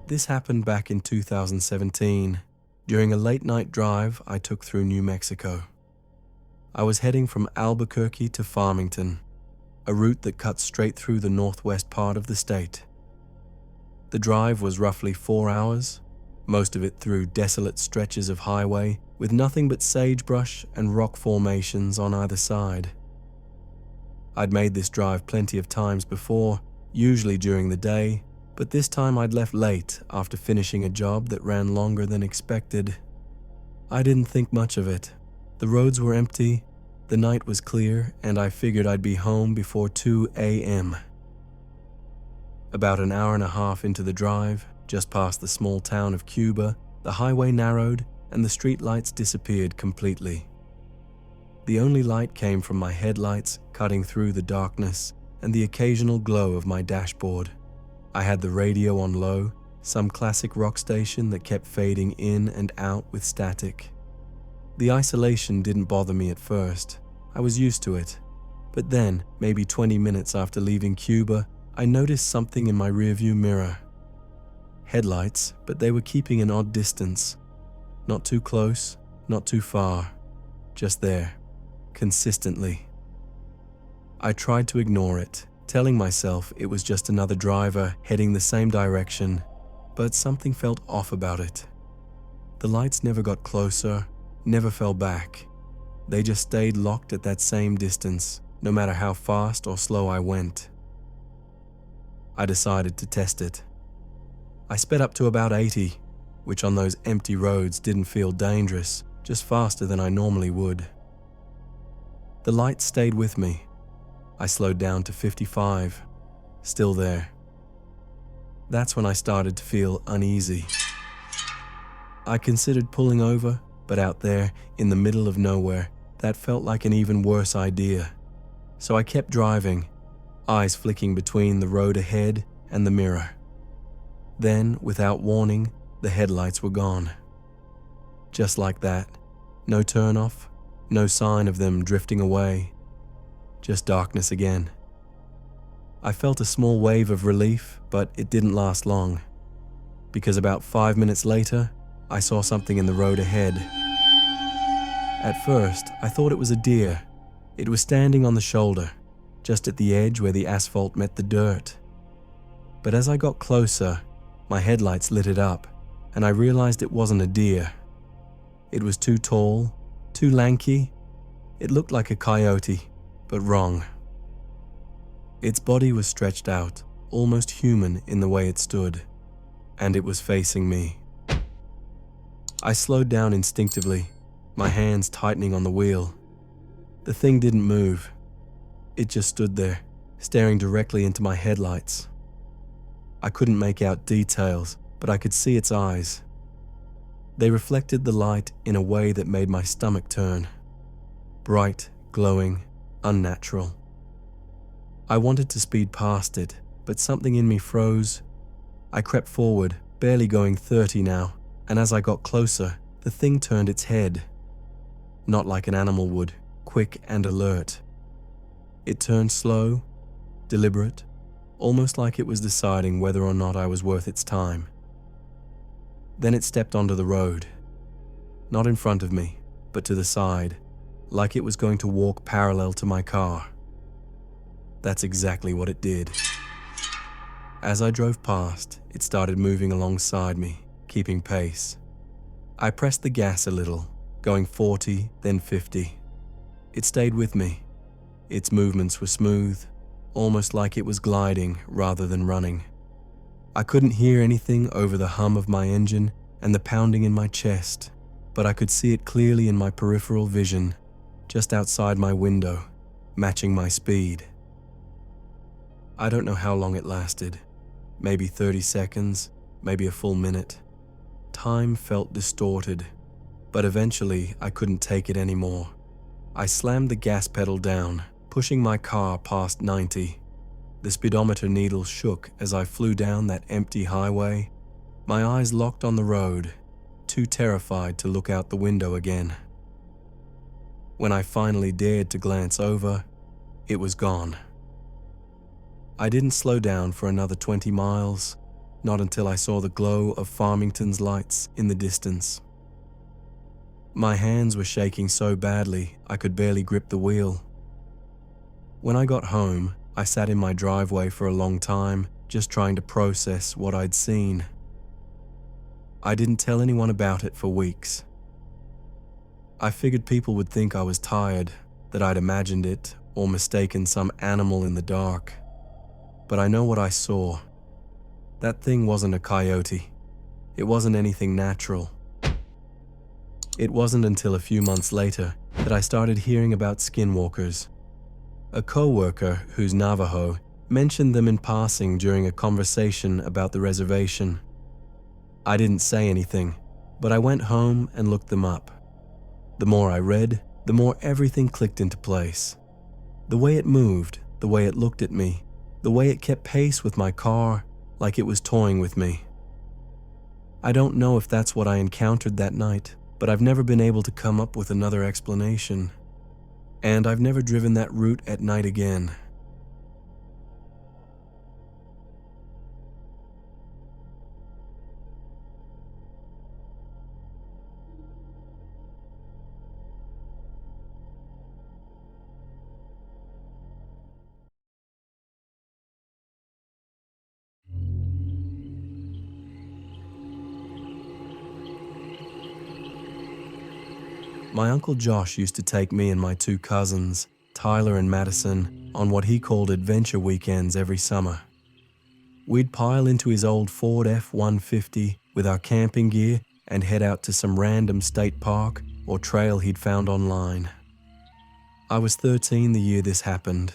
This happened back in 2017, during a late-night drive I took through New Mexico. I was heading from Albuquerque to Farmington, a route that cuts straight through the northwest part of the state. The drive was roughly 4 hours, most of it through desolate stretches of highway with nothing but sagebrush and rock formations on either side. I'd made this drive plenty of times before, usually during the day, but this time I'd left late after finishing a job that ran longer than expected. I didn't think much of it. The roads were empty, the night was clear, and I figured I'd be home before 2 a.m. About an hour and a half into the drive, just past the small town of Cuba, the highway narrowed and the streetlights disappeared completely. The only light came from my headlights cutting through the darkness and the occasional glow of my dashboard. I had the radio on low, some classic rock station that kept fading in and out with static. The isolation didn't bother me at first. I was used to it. But then, maybe 20 minutes after leaving Cuba, I noticed something in my rearview mirror. Headlights, but they were keeping an odd distance. Not too close, not too far. Just there, consistently. I tried to ignore it, telling myself it was just another driver heading the same direction, but something felt off about it. The lights never got closer, never fell back. They just stayed locked at that same distance, no matter how fast or slow I went. I decided to test it. I sped up to about 80, which on those empty roads didn't feel dangerous, just faster than I normally would. The lights stayed with me. I slowed down to 55, still there. That's when I started to feel uneasy. I considered pulling over, but out there, in the middle of nowhere, that felt like an even worse idea. So I kept driving, eyes flicking between the road ahead and the mirror. Then, without warning, the headlights were gone. Just like that, no turnoff, no sign of them drifting away. Just darkness again. I felt a small wave of relief, but it didn't last long, because about 5 minutes later, I saw something in the road ahead. At first, I thought it was a deer. It was standing on the shoulder, just at the edge where the asphalt met the dirt. But as I got closer, my headlights lit it up, and I realized it wasn't a deer. It was too tall, too lanky. It looked like a coyote, but wrong. Its body was stretched out, almost human in the way it stood, and it was facing me. I slowed down instinctively, my hands tightening on the wheel. The thing didn't move. It just stood there, staring directly into my headlights. I couldn't make out details, but I could see its eyes. They reflected the light in a way that made my stomach turn. Bright, glowing, unnatural. I wanted to speed past it, but something in me froze. I crept forward, barely going 30 now, and as I got closer, the thing turned its head. Not like an animal would, quick and alert. It turned slow, deliberate, almost like it was deciding whether or not I was worth its time. Then it stepped onto the road. Not in front of me, but to the side, like it was going to walk parallel to my car. That's exactly what it did. As I drove past, it started moving alongside me, keeping pace. I pressed the gas a little, going 40, then 50. It stayed with me. Its movements were smooth, almost like it was gliding rather than running. I couldn't hear anything over the hum of my engine and the pounding in my chest, but I could see it clearly in my peripheral vision, just outside my window, matching my speed. I don't know how long it lasted, maybe 30 seconds, maybe a full minute. Time felt distorted, but eventually I couldn't take it anymore. I slammed the gas pedal down, pushing my car past 90. The speedometer needle shook as I flew down that empty highway, my eyes locked on the road, too terrified to look out the window again. When I finally dared to glance over, it was gone. I didn't slow down for another 20 miles, not until I saw the glow of Farmington's lights in the distance. My hands were shaking so badly I could barely grip the wheel. When I got home, I sat in my driveway for a long time, just trying to process what I'd seen. I didn't tell anyone about it for weeks. I figured people would think I was tired, that I'd imagined it or mistaken some animal in the dark. But I know what I saw. That thing wasn't a coyote. It wasn't anything natural. It wasn't until a few months later that I started hearing about skinwalkers. A co-worker who's Navajo mentioned them in passing during a conversation about the reservation. I didn't say anything, but I went home and looked them up. The more I read, the more everything clicked into place. The way it moved, the way it looked at me, the way it kept pace with my car, like it was toying with me. I don't know if that's what I encountered that night, but I've never been able to come up with another explanation. And I've never driven that route at night again. My Uncle Josh used to take me and my two cousins, Tyler and Madison, on what he called adventure weekends every summer. We'd pile into his old Ford F-150 with our camping gear and head out to some random state park or trail he'd found online. I was 13 the year this happened.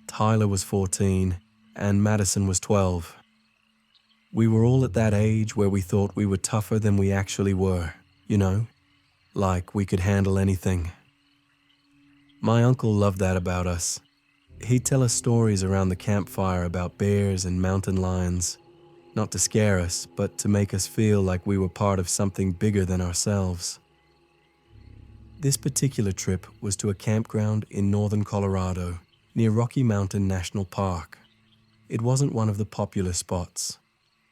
Tyler was 14 and Madison was 12. We were all at that age where we thought we were tougher than we actually were, you know? Like we could handle anything. My uncle loved that about us. He'd tell us stories around the campfire about bears and mountain lions, not to scare us, but to make us feel like we were part of something bigger than ourselves. This particular trip was to a campground in northern Colorado, near Rocky Mountain National Park. It wasn't one of the popular spots.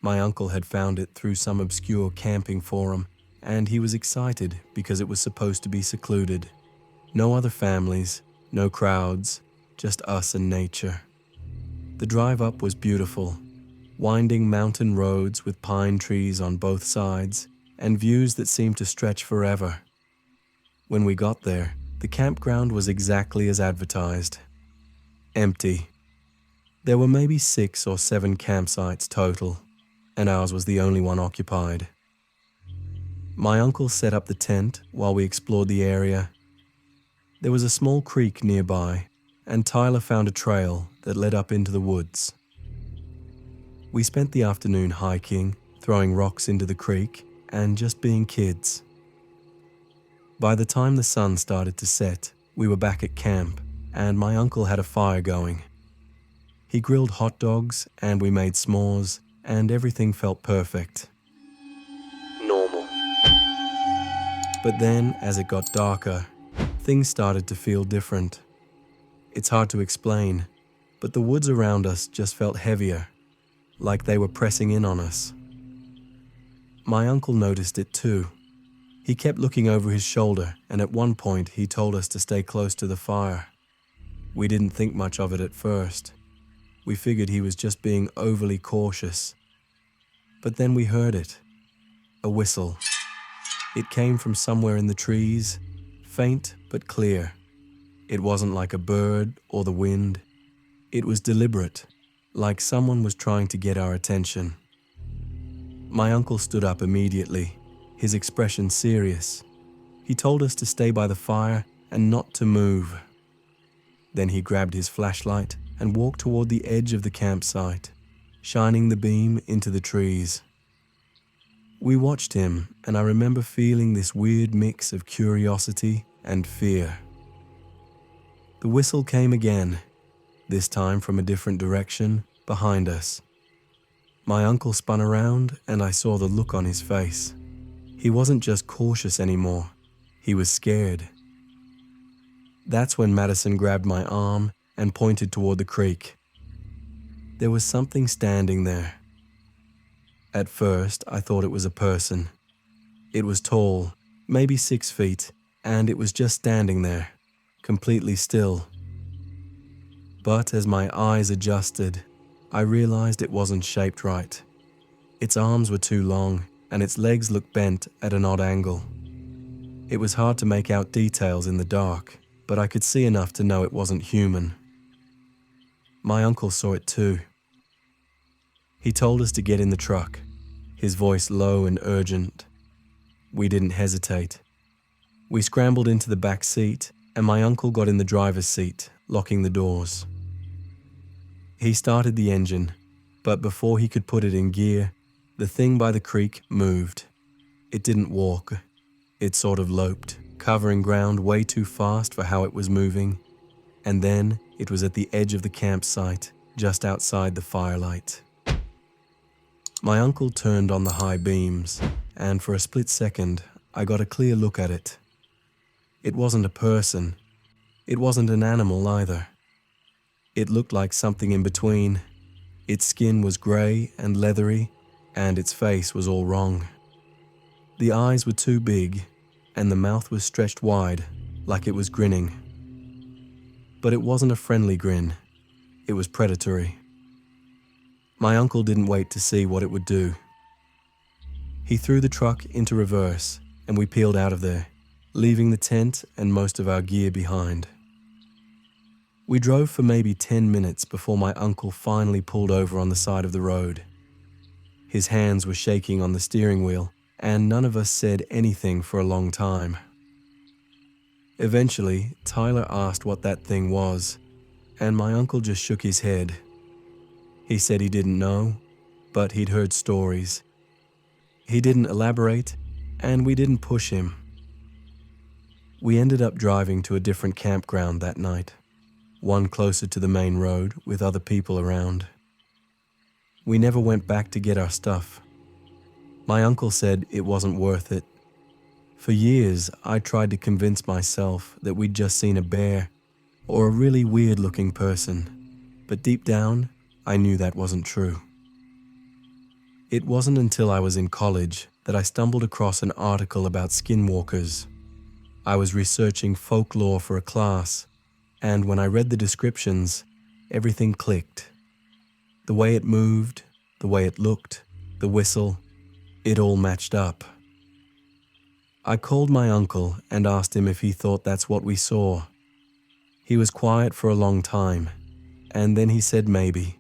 My uncle had found it through some obscure camping forum, and he was excited because it was supposed to be secluded. No other families, no crowds, just us and nature. The drive up was beautiful. Winding mountain roads with pine trees on both sides and views that seemed to stretch forever. When we got there, the campground was exactly as advertised. Empty. There were maybe 6 or 7 campsites total, and ours was the only one occupied. My uncle set up the tent while we explored the area. There was a small creek nearby, and Tyler found a trail that led up into the woods. We spent the afternoon hiking, throwing rocks into the creek, and just being kids. By the time the sun started to set, we were back at camp, and my uncle had a fire going. He grilled hot dogs, and we made s'mores, and everything felt perfect. Normal. But then, as it got darker, things started to feel different. It's hard to explain, but the woods around us just felt heavier, like they were pressing in on us. My uncle noticed it too. He kept looking over his shoulder, and at one point he told us to stay close to the fire. We didn't think much of it at first. We figured he was just being overly cautious. But then we heard it. A whistle. It came from somewhere in the trees, faint but clear. It wasn't like a bird or the wind. It was deliberate, like someone was trying to get our attention. My uncle stood up immediately, his expression serious. He told us to stay by the fire and not to move. Then he grabbed his flashlight and walked toward the edge of the campsite, shining the beam into the trees. We watched him, and I remember feeling this weird mix of curiosity and fear. The whistle came again, this time from a different direction, behind us. My uncle spun around, and I saw the look on his face. He wasn't just cautious anymore. He was scared. That's when Madison grabbed my arm and pointed toward the creek. There was something standing there. At first, I thought it was a person. It was tall, maybe 6 feet, and it was just standing there, completely still. But as my eyes adjusted, I realized it wasn't shaped right. Its arms were too long, and its legs looked bent at an odd angle. It was hard to make out details in the dark, but I could see enough to know it wasn't human. My uncle saw it too. He told us to get in the truck, his voice low and urgent. We didn't hesitate. We scrambled into the back seat, and my uncle got in the driver's seat, locking the doors. He started the engine, but before he could put it in gear, the thing by the creek moved. It didn't walk. It sort of loped, covering ground way too fast for how it was moving, and then it was at the edge of the campsite, just outside the firelight. My uncle turned on the high beams, and for a split second, I got a clear look at it. It wasn't a person. It wasn't an animal either. It looked like something in between. Its skin was grey and leathery, and its face was all wrong. The eyes were too big, and the mouth was stretched wide, like it was grinning. But it wasn't a friendly grin. It was predatory. My uncle didn't wait to see what it would do. He threw the truck into reverse, and we peeled out of there, leaving the tent and most of our gear behind. We drove for maybe 10 minutes before my uncle finally pulled over on the side of the road. His hands were shaking on the steering wheel, and none of us said anything for a long time. Eventually, Tyler asked what that thing was, and my uncle just shook his head. He said he didn't know, but he'd heard stories. He didn't elaborate, and we didn't push him. We ended up driving to a different campground that night, one closer to the main road with other people around. We never went back to get our stuff. My uncle said it wasn't worth it. For years, I tried to convince myself that we'd just seen a bear or a really weird-looking person, but deep down, I knew that wasn't true. It wasn't until I was in college that I stumbled across an article about skinwalkers. I was researching folklore for a class, and when I read the descriptions, everything clicked. The way it moved, the way it looked, the whistle, it all matched up. I called my uncle and asked him if he thought that's what we saw. He was quiet for a long time, and then he said maybe.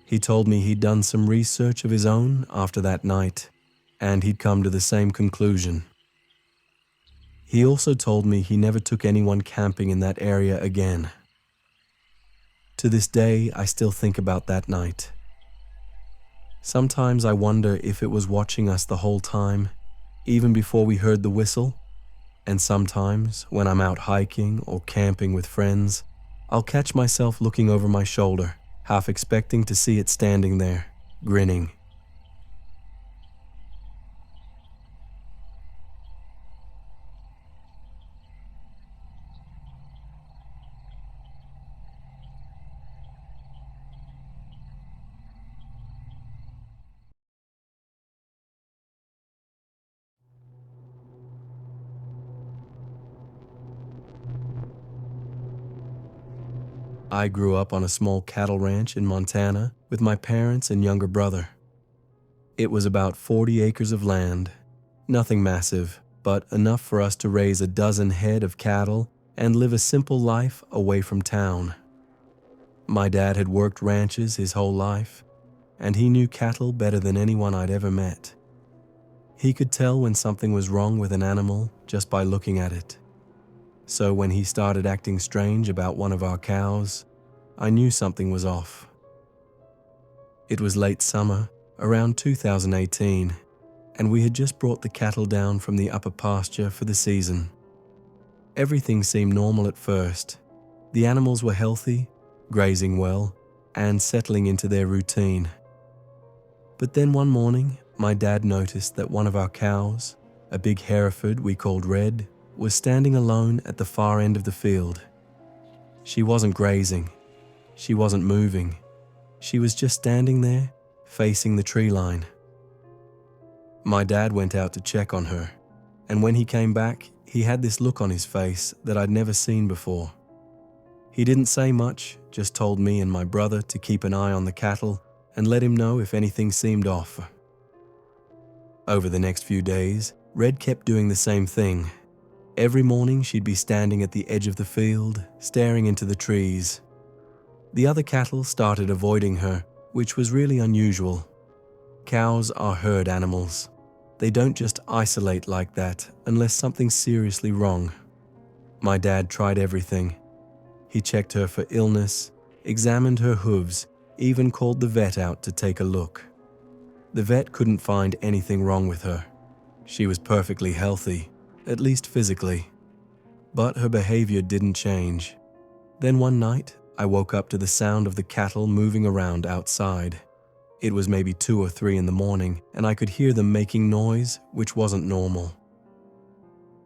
He told me he'd done some research of his own after that night, and he'd come to the same conclusion. He also told me he never took anyone camping in that area again. To this day, I still think about that night. Sometimes I wonder if it was watching us the whole time, even before we heard the whistle. And sometimes, when I'm out hiking or camping with friends, I'll catch myself looking over my shoulder, half expecting to see it standing there, grinning. I grew up on a small cattle ranch in Montana with my parents and younger brother. It was about 40 acres of land, nothing massive, but enough for us to raise a dozen head of cattle and live a simple life away from town. My dad had worked ranches his whole life, and he knew cattle better than anyone I'd ever met. He could tell when something was wrong with an animal just by looking at it. So when he started acting strange about one of our cows, I knew something was off. It was late summer, around 2018, and we had just brought the cattle down from the upper pasture for the season. Everything seemed normal at first. The animals were healthy, grazing well, and settling into their routine. But then one morning, my dad noticed that one of our cows, a big Hereford we called Red, was standing alone at the far end of the field. She wasn't grazing. She wasn't moving. She was just standing there, facing the tree line. My dad went out to check on her, and when he came back, he had this look on his face that I'd never seen before. He didn't say much, just told me and my brother to keep an eye on the cattle and let him know if anything seemed off. Over the next few days, Red kept doing the same thing. Every morning she'd be standing at the edge of the field, staring into the trees. The other cattle started avoiding her, which was really unusual. Cows are herd animals. They don't just isolate like that unless something's seriously wrong. My dad tried everything. He checked her for illness, examined her hooves, even called the vet out to take a look. The vet couldn't find anything wrong with her. She was perfectly healthy, at least physically. But her behavior didn't change. Then one night, I woke up to the sound of the cattle moving around outside. It was maybe 2 or 3 in the morning, and I could hear them making noise, which wasn't normal.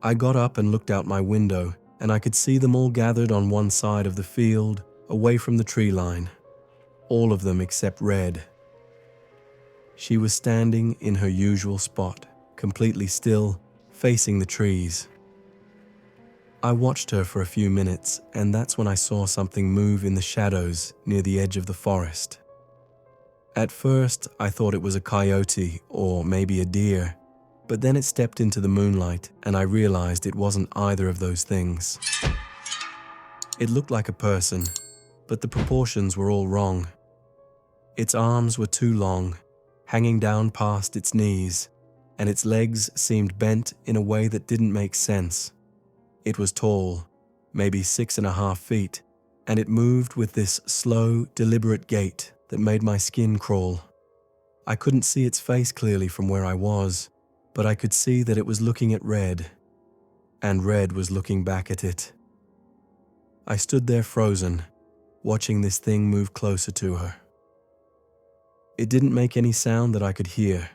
I got up and looked out my window, and I could see them all gathered on one side of the field, away from the tree line. All of them except Red. She was standing in her usual spot, completely still, facing the trees. I watched her for a few minutes, and that's when I saw something move in the shadows near the edge of the forest. At first, I thought it was a coyote or maybe a deer, but then it stepped into the moonlight and I realized it wasn't either of those things. It looked like a person, but the proportions were all wrong. Its arms were too long, hanging down past its knees, and its legs seemed bent in a way that didn't make sense. It was tall, maybe 6.5 feet, and it moved with this slow, deliberate gait that made my skin crawl. I couldn't see its face clearly from where I was, but I could see that it was looking at Red, and Red was looking back at it. I stood there frozen, watching this thing move closer to her. It didn't make any sound that I could hear,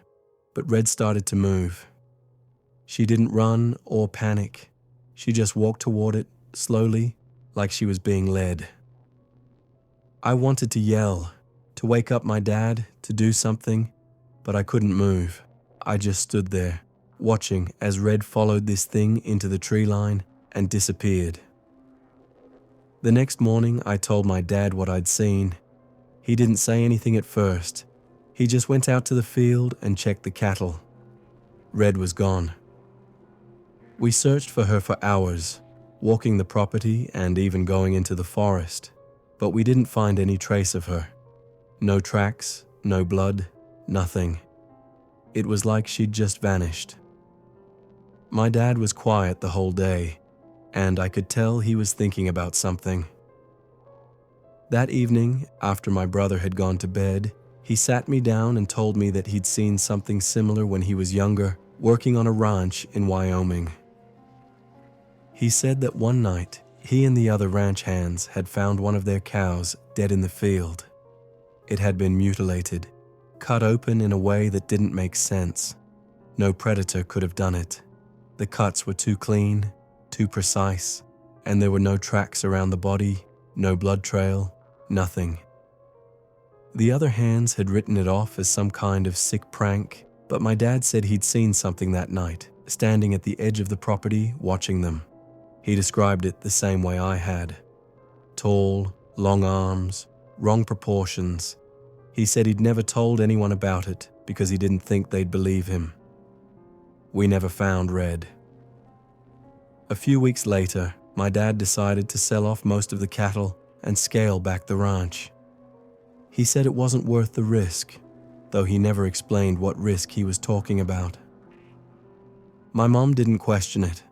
but Red started to move. She didn't run or panic. She just walked toward it, slowly, like she was being led. I wanted to yell, to wake up my dad, to do something, but I couldn't move. I just stood there, watching as Red followed this thing into the tree line and disappeared. The next morning, I told my dad what I'd seen. He didn't say anything at first. He just went out to the field and checked the cattle. Red was gone. We searched for her for hours, walking the property and even going into the forest, but we didn't find any trace of her. No tracks, no blood, nothing. It was like she'd just vanished. My dad was quiet the whole day, and I could tell he was thinking about something. That evening, after my brother had gone to bed, he sat me down and told me that he'd seen something similar when he was younger, working on a ranch in Wyoming. He said that one night, he and the other ranch hands had found one of their cows dead in the field. It had been mutilated, cut open in a way that didn't make sense. No predator could have done it. The cuts were too clean, too precise, and there were no tracks around the body, no blood trail, nothing. The other hands had written it off as some kind of sick prank, but my dad said he'd seen something that night, standing at the edge of the property watching them. He described it the same way I had. Tall, long arms, wrong proportions. He said he'd never told anyone about it because he didn't think they'd believe him. We never found Red. A few weeks later, my dad decided to sell off most of the cattle and scale back the ranch. He said it wasn't worth the risk, though he never explained what risk he was talking about. My mom didn't question it.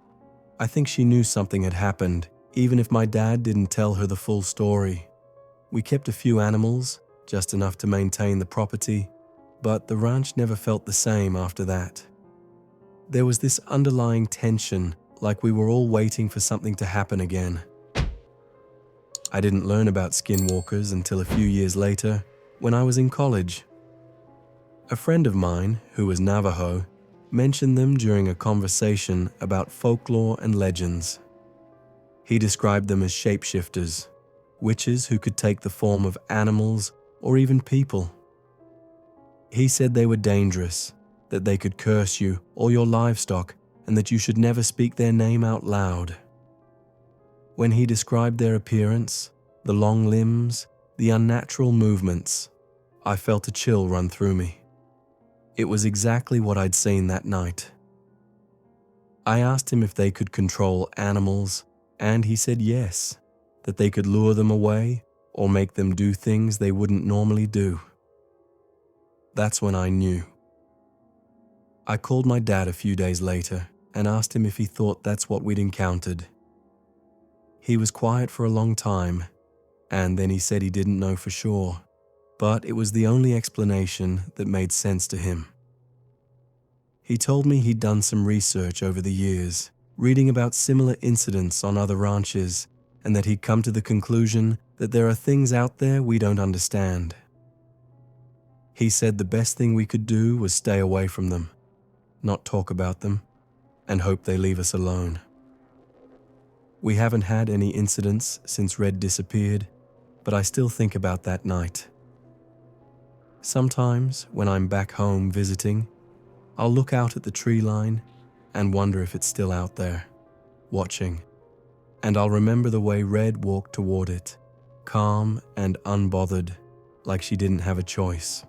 I think she knew something had happened, even if my dad didn't tell her the full story. We kept a few animals, just enough to maintain the property, but the ranch never felt the same after that. There was this underlying tension, like we were all waiting for something to happen again. I didn't learn about skinwalkers until a few years later, when I was in college. A friend of mine, who was Navajo, mentioned them during a conversation about folklore and legends. He described them as shapeshifters, witches who could take the form of animals or even people. He said they were dangerous, that they could curse you or your livestock and that you should never speak their name out loud. When he described their appearance, the long limbs, the unnatural movements, I felt a chill run through me. It was exactly what I'd seen that night. I asked him if they could control animals, and he said yes, that they could lure them away or make them do things they wouldn't normally do. That's when I knew. I called my dad a few days later and asked him if he thought that's what we'd encountered. He was quiet for a long time, and then he said he didn't know for sure, but it was the only explanation that made sense to him. He told me he'd done some research over the years, reading about similar incidents on other ranches, and that he'd come to the conclusion that there are things out there we don't understand. He said the best thing we could do was stay away from them, not talk about them, and hope they leave us alone. We haven't had any incidents since Red disappeared, but I still think about that night. Sometimes, when I'm back home visiting, I'll look out at the tree line and wonder if it's still out there, watching, and I'll remember the way Red walked toward it, calm and unbothered, like she didn't have a choice.